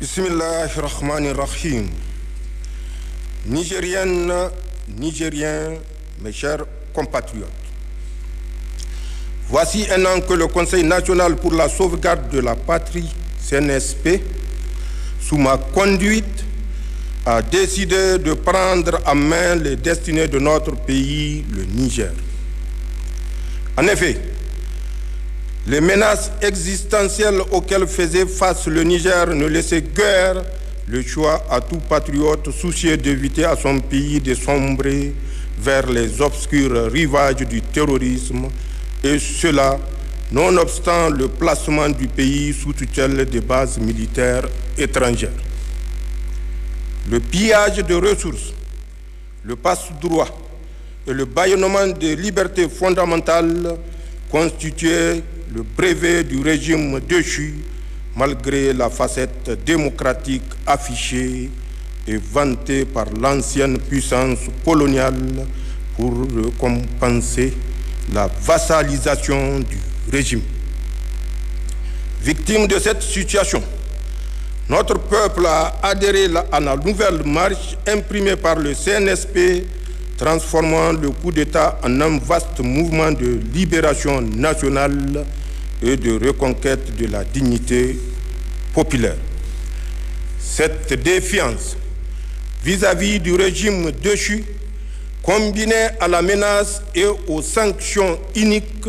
Bismillahirrahmanirrahim. Nigériennes, Nigériens, mes chers compatriotes. Voici un an que le Conseil national pour la sauvegarde de la patrie, CNSP, sous ma conduite, a décidé de prendre en main les destinées de notre pays, le Niger. En effet, les menaces existentielles auxquelles faisait face le Niger ne laissaient guère le choix à tout patriote soucieux d'éviter à son pays de sombrer vers les obscurs rivages du terrorisme, et cela nonobstant le placement du pays sous tutelle des bases militaires étrangères. Le pillage de ressources, le passe-droit et le bâillonnement des libertés fondamentales constituaient le brevet du régime déchu, malgré la facette démocratique affichée et vantée par l'ancienne puissance coloniale pour compenser la vassalisation du régime. Victime de cette situation, notre peuple a adhéré à la nouvelle marche imprimée par le CNSP, transformant le coup d'État en un vaste mouvement de libération nationale et de reconquête de la dignité populaire. Cette défiance vis-à-vis du régime déchu, combinée à la menace et aux sanctions iniques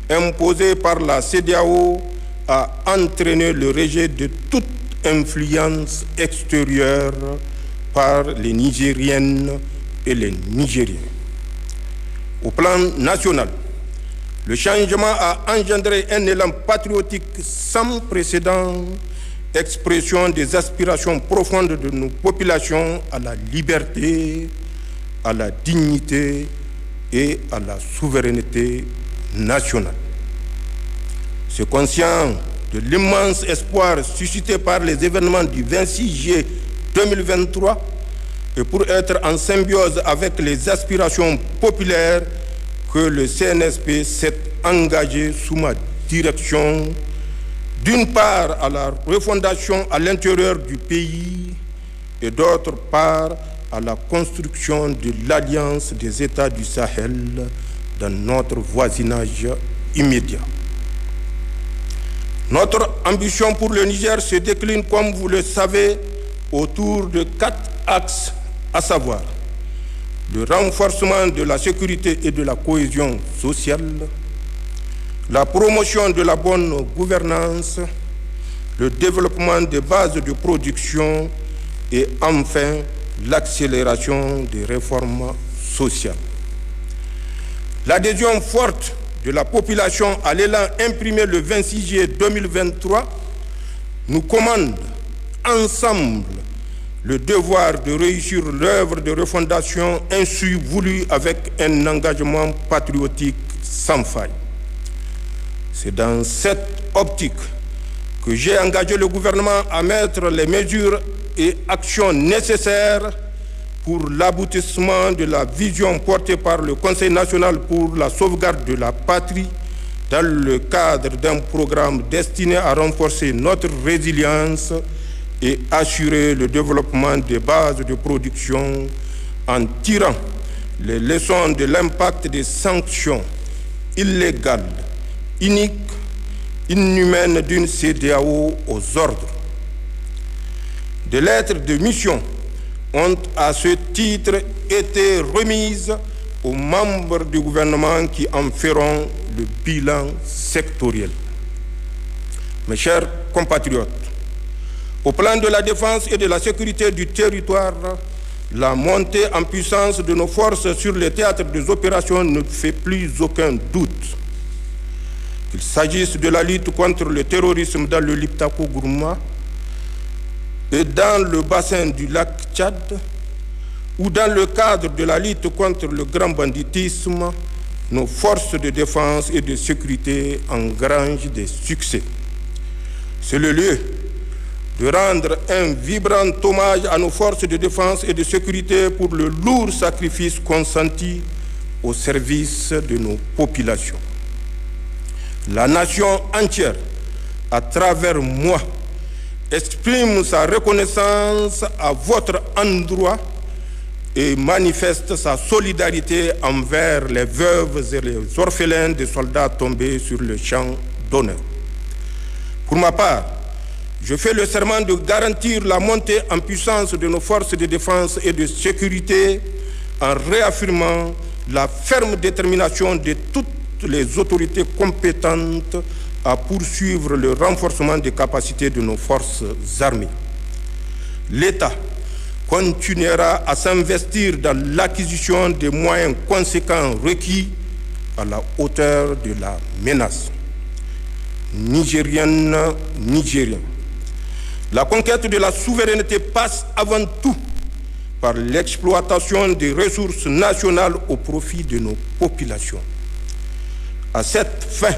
imposées par la CEDEAO, a entraîné le rejet de toute influence extérieure par les Nigériennes et les Nigériens. Au plan national, le changement a engendré un élan patriotique sans précédent, expression des aspirations profondes de nos populations à la liberté, à la dignité et à la souveraineté nationale. C'est conscient de l'immense espoir suscité par les événements du 26 juillet 2023 et pour être en symbiose avec les aspirations populaires que le CNSP s'est engagé sous ma direction, d'une part à la refondation à l'intérieur du pays et d'autre part à la construction de l'Alliance des États du Sahel dans notre voisinage immédiat. Notre ambition pour le Niger se décline, comme vous le savez, autour de 4 axes, à savoir le renforcement de la sécurité et de la cohésion sociale, la promotion de la bonne gouvernance, le développement des bases de production et enfin l'accélération des réformes sociales. L'adhésion forte de la population à l'élan imprimé le 26 juillet 2023 nous commande ensemble le devoir de réussir l'œuvre de refondation ainsi voulue avec un engagement patriotique sans faille. C'est dans cette optique que j'ai engagé le gouvernement à mettre les mesures et actions nécessaires pour l'aboutissement de la vision portée par le Conseil national pour la sauvegarde de la patrie dans le cadre d'un programme destiné à renforcer notre résilience et assurer le développement des bases de production en tirant les leçons de l'impact des sanctions illégales, iniques, inhumaines d'une CEDEAO aux ordres. Des lettres de mission ont à ce titre été remises aux membres du gouvernement qui en feront le bilan sectoriel. Mes chers compatriotes, au plan de la défense et de la sécurité du territoire, la montée en puissance de nos forces sur les théâtres des opérations ne fait plus aucun doute. Qu'il s'agisse de la lutte contre le terrorisme dans le Liptako-Gourma et dans le bassin du lac Tchad, ou dans le cadre de la lutte contre le grand banditisme, nos forces de défense et de sécurité engrangent des succès. C'est le lieu de rendre un vibrant hommage à nos forces de défense et de sécurité pour le lourd sacrifice consenti au service de nos populations. La nation entière, à travers moi, exprime sa reconnaissance à votre endroit et manifeste sa solidarité envers les veuves et les orphelins des soldats tombés sur le champ d'honneur. Pour ma part, je fais le serment de garantir la montée en puissance de nos forces de défense et de sécurité en réaffirmant la ferme détermination de toutes les autorités compétentes à poursuivre le renforcement des capacités de nos forces armées. L'État continuera à s'investir dans l'acquisition des moyens conséquents requis à la hauteur de la menace. Nigériennes, Nigériens, la conquête de la souveraineté passe avant tout par l'exploitation des ressources nationales au profit de nos populations. À cette fin,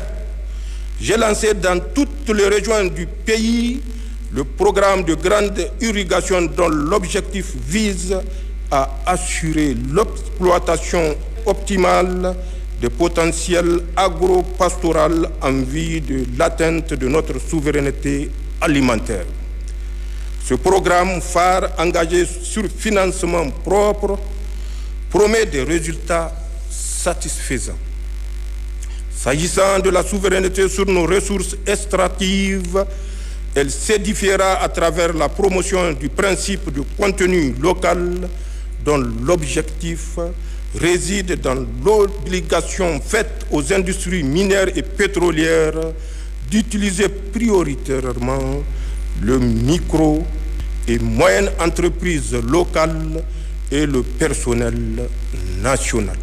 j'ai lancé dans toutes les régions du pays le programme de grande irrigation dont l'objectif vise à assurer l'exploitation optimale des potentiels agro-pastoral en vue de l'atteinte de notre souveraineté alimentaire. Ce programme phare engagé sur financement propre promet des résultats satisfaisants. S'agissant de la souveraineté sur nos ressources extractives, elle s'édifiera à travers la promotion du principe de contenu local dont l'objectif réside dans l'obligation faite aux industries minières et pétrolières d'utiliser prioritairement le micro et moyenne entreprise locale et le personnel national.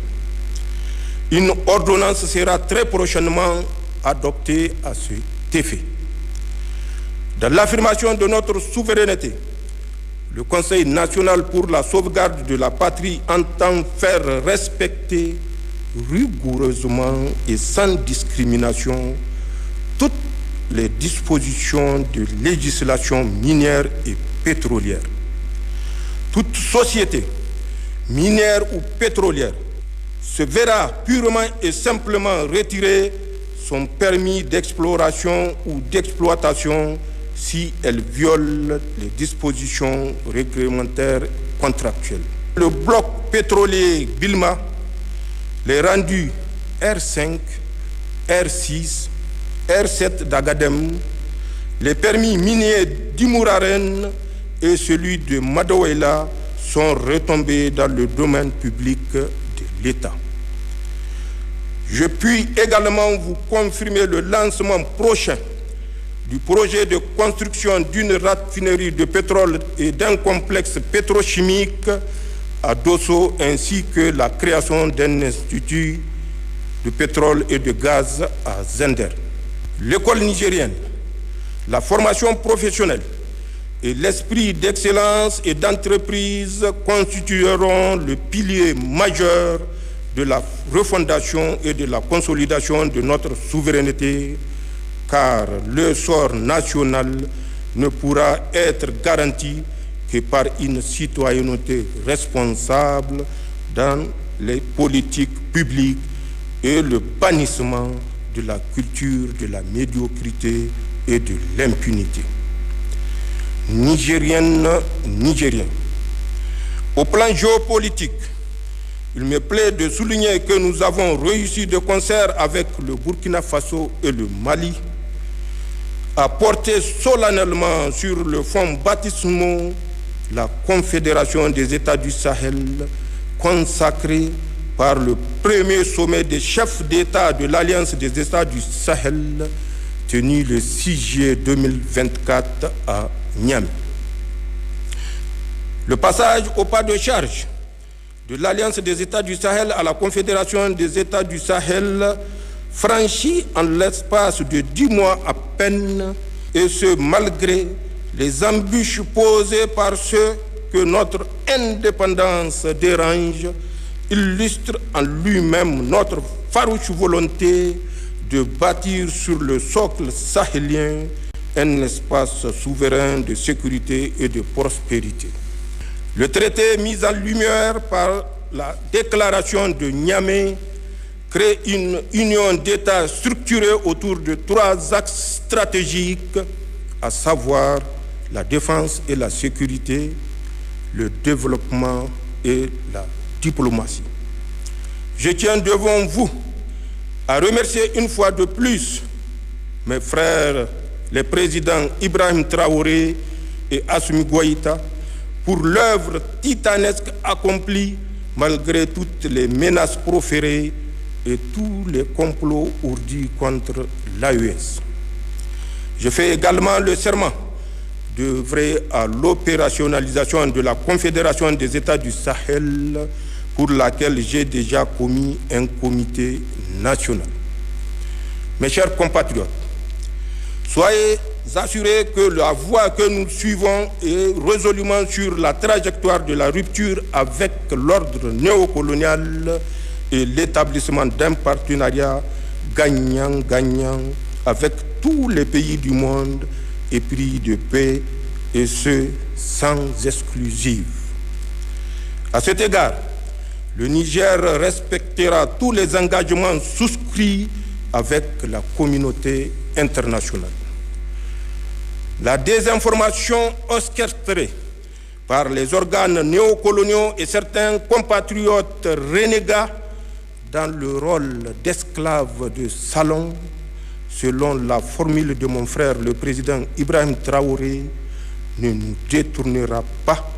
Une ordonnance sera très prochainement adoptée à cet effet. Dans l'affirmation de notre souveraineté, le Conseil national pour la sauvegarde de la patrie entend faire respecter rigoureusement et sans discrimination toutes les dispositions de législation minière et pétrolière. Toute société, minière ou pétrolière, se verra purement et simplement retirer son permis d'exploration ou d'exploitation si elle viole les dispositions réglementaires contractuelles. Le bloc pétrolier Bilma, les rendus R5, R6, R7 d'Agadem, les permis miniers d'Imouraren et celui de Madawela sont retombés dans le domaine public de l'État. Je puis également vous confirmer le lancement prochain du projet de construction d'une raffinerie de pétrole et d'un complexe pétrochimique à Dosso, ainsi que la création d'un institut de pétrole et de gaz à Zender. L'école nigérienne, la formation professionnelle et l'esprit d'excellence et d'entreprise constitueront le pilier majeur de la refondation et de la consolidation de notre souveraineté, car le sort national ne pourra être garanti que par une citoyenneté responsable dans les politiques publiques et le bannissement de la culture de la médiocrité et de l'impunité. Nigériennes, Nigériens, au plan géopolitique, il me plaît de souligner que nous avons réussi de concert avec le Burkina Faso et le Mali à porter solennellement sur le fonds baptismaux la Confédération des États du Sahel, consacrée par le premier sommet des chefs d'État de l'Alliance des États du Sahel, tenu le 6 juillet 2024 à Niamey. Le passage au pas de charge de l'Alliance des États du Sahel à la Confédération des États du Sahel franchi en l'espace de 10 mois à peine, et ce malgré les embûches posées par ceux que notre indépendance dérange, illustre en lui-même notre farouche volonté de bâtir sur le socle sahélien un espace souverain de sécurité et de prospérité. Le traité mis en lumière par la déclaration de Niamey crée une union d'États structurée autour de 3 axes stratégiques, à savoir la défense et la sécurité, le développement et la diplomatie. Je tiens devant vous à remercier une fois de plus mes frères, les présidents Ibrahim Traoré et Assimi Goïta, pour l'œuvre titanesque accomplie malgré toutes les menaces proférées et tous les complots ourdis contre l'AES. Je fais également le serment d'œuvrer à l'opérationnalisation de la Confédération des États du Sahel, pour laquelle j'ai déjà commis un comité national. Mes chers compatriotes, soyez assurés que la voie que nous suivons est résolument sur la trajectoire de la rupture avec l'ordre néocolonial et l'établissement d'un partenariat gagnant-gagnant avec tous les pays du monde épris de paix, et ce, sans exclusive. À cet égard, le Niger respectera tous les engagements souscrits avec la communauté internationale. La désinformation orchestrée par les organes néocoloniaux et certains compatriotes renégats dans le rôle d'esclaves de salon, selon la formule de mon frère le président Ibrahim Traoré, ne nous détournera pas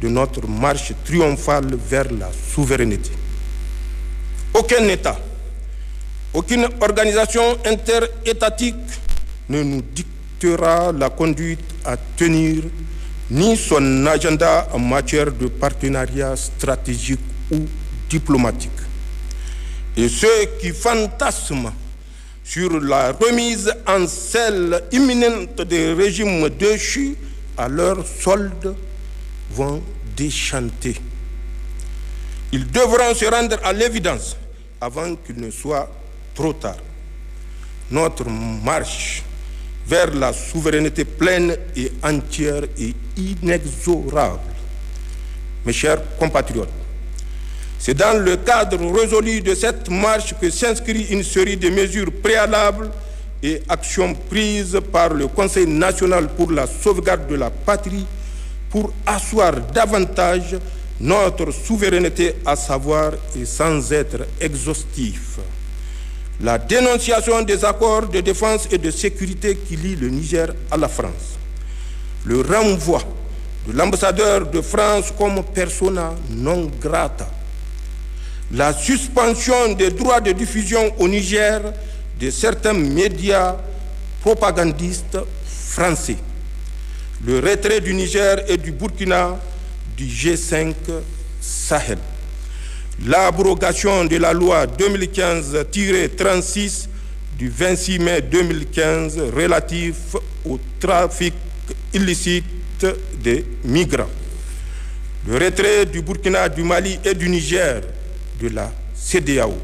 de notre marche triomphale vers la souveraineté. Aucun État, aucune organisation interétatique ne nous dictera la conduite à tenir, ni son agenda en matière de partenariat stratégique ou diplomatique. Et ceux qui fantasment sur la remise en selle imminente des régimes déchus à leur solde vont déchanter. Ils devront se rendre à l'évidence avant qu'il ne soit trop tard. Notre marche vers la souveraineté pleine et entière et inexorable. Mes chers compatriotes, c'est dans le cadre résolu de cette marche que s'inscrit une série de mesures préalables et actions prises par le Conseil national pour la sauvegarde de la patrie pour asseoir davantage notre souveraineté, à savoir, et sans être exhaustif, la dénonciation des accords de défense et de sécurité qui lient le Niger à la France, le renvoi de l'ambassadeur de France comme persona non grata, la suspension des droits de diffusion au Niger de certains médias propagandistes français, le retrait du Niger et du Burkina du G5 Sahel, l'abrogation de la loi 2015-36 du 26 mai 2015 relatif au trafic illicite des migrants, le retrait du Burkina, du Mali et du Niger de la CEDEAO,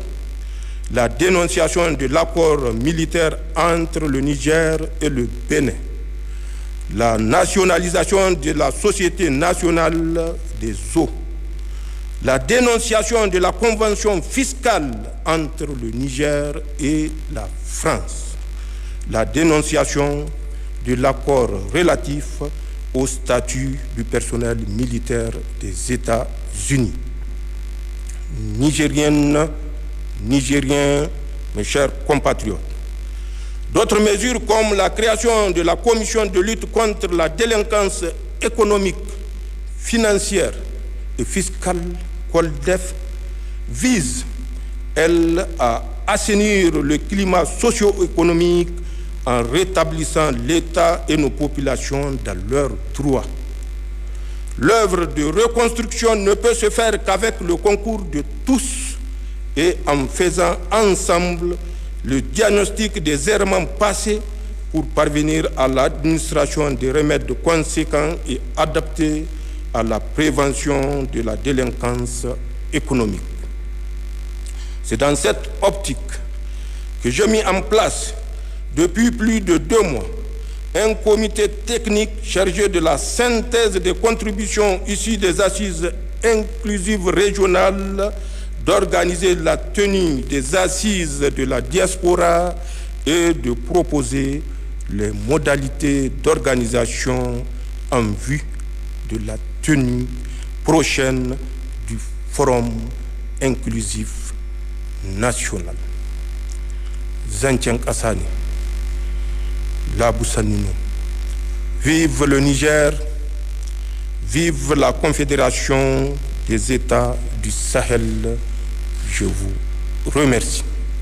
la dénonciation de l'accord militaire entre le Niger et le Bénin, la nationalisation de la Société nationale des eaux, la dénonciation de la convention fiscale entre le Niger et la France, la dénonciation de l'accord relatif au statut du personnel militaire des États-Unis. Nigériennes, Nigériens, mes chers compatriotes, d'autres mesures comme la création de la commission de lutte contre la délinquance économique, financière et fiscale, COLDEF, visent, elles, à assainir le climat socio-économique en rétablissant l'État et nos populations dans leurs droits. L'œuvre de reconstruction ne peut se faire qu'avec le concours de tous et en faisant ensemble le diagnostic des errements passés pour parvenir à l'administration des remèdes conséquents et adaptés à la prévention de la délinquance économique. C'est dans cette optique que j'ai mis en place depuis plus de 2 mois un comité technique chargé de la synthèse des contributions issues des assises inclusives régionales, d'organiser la tenue des assises de la diaspora et de proposer les modalités d'organisation en vue de la tenue prochaine du Forum inclusif national. Zantien Kassani, Labousanino. Vive le Niger, vive la Confédération des États du Sahel. Je vous remercie.